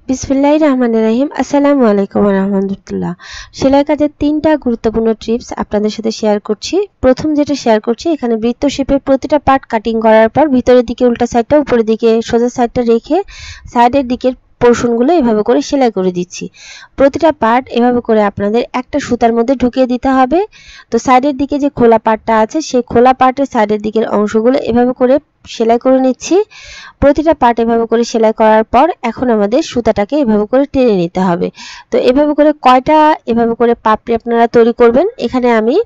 বিসমিল্লাহির রহমানির রহিম। আসসালামু আলাইকুম ওয়া রাহমাতুল্লাহ। সেলাই কাজের 3টা গুরুত্বপূর্ণ টিপস আপনাদের সাথে শেয়ার করছি। প্রথম যেটা শেয়ার করছি, এখানে বৃত্ত শেপে প্রতিটা পার্ট কাটিং করার পর ভিতরের দিকে উল্টা সাইডটা, উপরের দিকে সোজা সাইডটা রেখে সাইডের দিকের পোরশনগুলো এভাবে করে সেলাই করে দিচ্ছি। প্রতিটা পার্ট এভাবে করে আপনাদের একটা সুতার মধ্যে ঢুকিয়ে দিতে হবে। তো সাইডের দিকে যে খোলা পার্টটা আছে, সেই খোলা পার্টের সাইডের দিকের অংশগুলো এভাবে করে সেলাই করে নিচ্ছি। প্রতিটা পার্ট এভাবে করে সেলাই করার পর এখন আমাদের সুতাটাকে এভাবে করে টেনে নিতে হবে। তো এভাবে করে কয়টা এভাবে করে পাপড়ি আপনারা তৈরি করবেন, এখানে আমি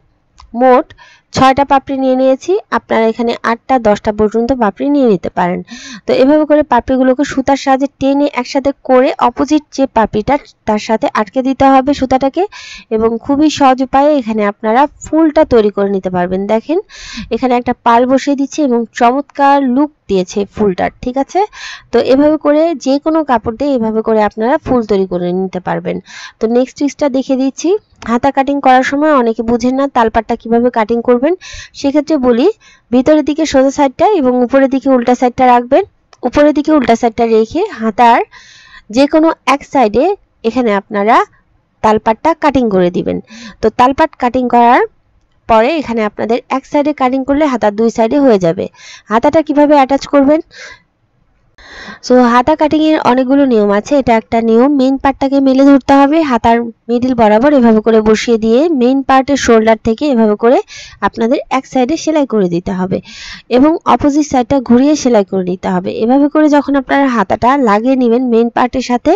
মোট 6টা পাপড়ি নিয়ে নিয়েছি। আপনারা এখানে 8টা 10টা পর্যন্ত পাপড়ি নিয়ে নিতে পারেন। তো এভাবে করে পাপড়িগুলোকে সুতার সাহায্যে টেনে একসাথে করে অপোজিট যে পাপড়িটা তার সাথে আটকে দিতে হবে সুতাটাকে, এবং খুবই সহজ উপায়ে এখানে আপনারা ফুলটা তৈরি করে নিতে পারবেন। দেখেন এখানে একটা পাল বসিয়ে দিচ্ছি এবং চমৎকার লুক দিয়েছে ফুলটার, ঠিক আছে। তো এভাবে করে যে কোনো কাপড় দিয়ে এভাবে করে আপনারা ফুল তৈরি করে নিতে পারবেন। তো নেক্সট টিপসটা দেখে দিচ্ছি। হাতা কাটিং করার সময় অনেকে বুঝেন না তালপাটটা কিভাবে কাটিং করবেন। সেক্ষেত্রে বলি, ভিতরের দিকে সোজা সাইডটা এবং উপরের দিকে উল্টা সাইডটা রাখবেন। উপরের দিকে উল্টা সাইডটা রেখে হাতার যে কোনো এক সাইডে এখানে আপনারা তালপাটটা কাটিং করে দিবেন। তো তালপাট কাটিং করার পরে এখানে আপনাদের এক সাইডে কাটিং করলে হাতার 2 সাইডে হয়ে যাবে। হাতাটা কিভাবে অ্যাটাচ করবেন, সো হাতা কাটিং এর অনেকগুলো নিয়ম আছে। এটা একটা নিয়ম, মেইন পার্টটাকে মেলে ধরতে হবে, হাতার মিডল বরাবর এভাবে করে বসিয়ে দিয়ে মেইন পার্টের শোল্ডার থেকে এভাবে করে আপনাদের এক সাইডে সেলাই করে দিতে হবে এবং অপোজিট সাইডটা ঘুরিয়ে সেলাই করে নিতে হবে। এভাবে করে যখন আপনারা হাতাটা লাগিয়ে নেবেন মেইন পার্টের সাথে,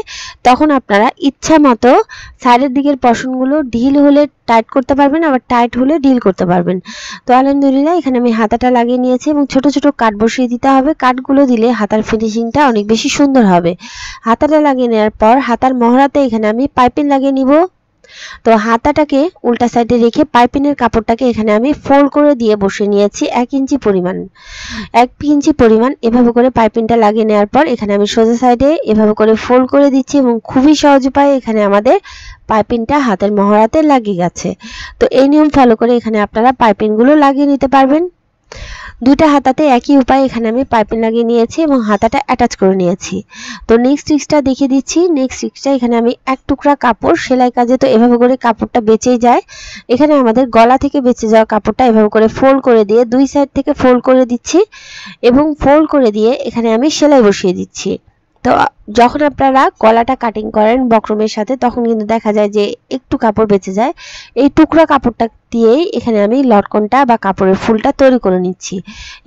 তখন আপনারা ইচ্ছা মতো সাইডের দিকের পশনগুলো ঢিল হলে টাইট করতে পারবেন, আবার টাইট হলে ঢিল করতে পারবেন। তো আলহামদুলিল্লাহ এখানে আমি হাতাটা লাগিয়ে নিয়েছি এবং ছোট ছোট কাট বসিয়ে দিতে হবে। কাটগুলো দিলে হাতার ফিনিশিংটা অনেক বেশি সুন্দর হবে। হাতাটা লাগিয়ে নেওয়ার পর হাতার মহড়াতে এখানে আমি পাইপিং লাগিয়ে নিব। তো হাতাটাকে উল্টা সাইডে রেখে পাইপিংয়ের কাপড়টাকে এখানে আমি ফোল্ড করে দিয়ে বসিয়ে নিয়েছি 1 ইঞ্চি পরিমাণ। 1 ইঞ্চি পরিমাণ এভাবে করে পাইপিংটা লাগিয়ে নেওয়ার পর এখানে আমি সোজা সাইডে এভাবে করে ফোল্ড করে দিচ্ছি এবং খুবই সহজ উপায়ে এখানে আমাদের পাইপিংটা হাতের মহড়াতে লাগিয়ে গেছে। তো এই নিয়ম ফলো করে এখানে আপনারা পাইপিংগুলো লাগিয়ে নিতে পারবেন। দুইটা হাতাতে একই উপায়ে এখানে আমি পাইপিং লাগিয়ে নিয়েছি এবং হাতাটা অ্যাটাচ করে নিয়েছি। তো নেক্সট টিপসটা দেখিয়ে দিচ্ছি। নেক্সট টিপসটা এখানে আমি এক টুকরা কাপড়, সেলাই কাজে তো এভাবে করে কাপড়টা বেঁচেই যায়, এখানে আমাদের গলা থেকে বেঁচে যাওয়া কাপড়টা এভাবে করে ফোল্ড করে দিয়ে 2 সাইড থেকে ফোল্ড করে দিচ্ছি এবং ফোল্ড করে দিয়ে এখানে আমি সেলাই বসিয়ে দিচ্ছি। তো যখন আপনারা গলাটা কাটিং করেন বক্রমের সাথে, তখন কিন্তু দেখা যায় যে একটু কাপড় বেঁচে যায়। এই টুকরা কাপড়টা দিয়েই এখানে আমি লটকনটা বা কাপড়ের ফুলটা তৈরি করে নিচ্ছি।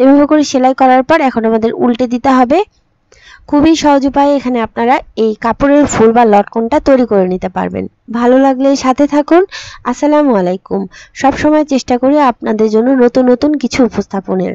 এভাবে করে সেলাই করার পর এখন আমাদের উল্টে দিতে হবে। খুবই সহজ উপায়ে এখানে আপনারা এই কাপড়ের ফুল বা লটকনটা তৈরি করে নিতে পারবেন। ভালো লাগলে সাথে থাকুন। আসসালামু আলাইকুম। সব সময় চেষ্টা করি আপনাদের জন্য নতুন নতুন কিছু উপস্থাপনের।